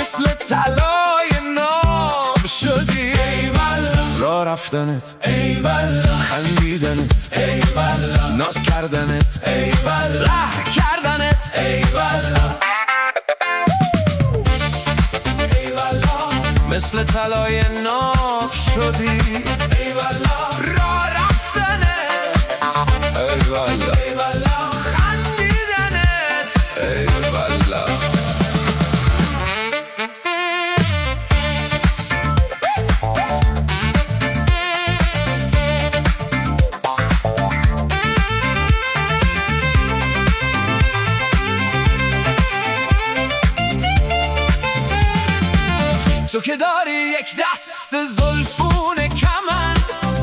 مثل طلای ناب شدی. ای والله راه رفتنت، ای والله خندیدنت، ای والله ناز کردنت، ای والله ره کردنت، ای والله مثل طلای ناب شدی. ای والله راه رفتنت، ای والله ای والله خندیدنت، ای والله تو که داری یک دست زلفون کمن،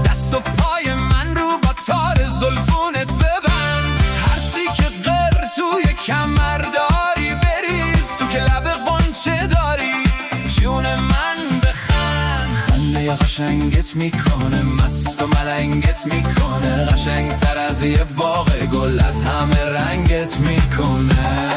دست و پای من رو با تار زلفونت ببند. هرچی که غیر توی کمر داری بریز، تو که لب قنچه داری جون من بخند. خنده قشنگت میکنه مست و ملنگت میکنه، قشنگ تر از یه باغ گل از همه رنگت میکنه.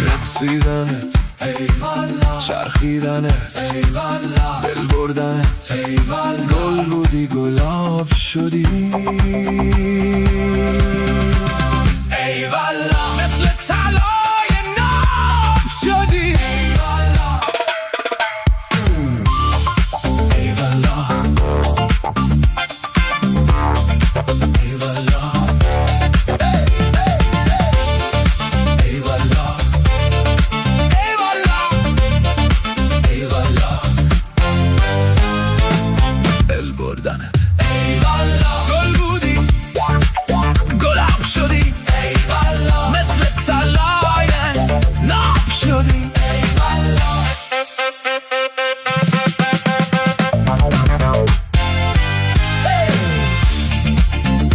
رقصیدنت، ای والله چرخیدنت، ای والله دل بردنت، ای والله گل بودی گلاب شدی. ای والله مثل طلای ناب شدی. ای والله ای والله ای والله بردنت، ای والله گل بودی گلاب شدی. ای والله مثل طلای ناب شدی. ای والله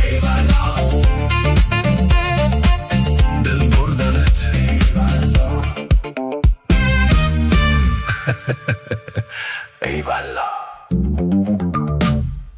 ای والله دل بردنت، ای والله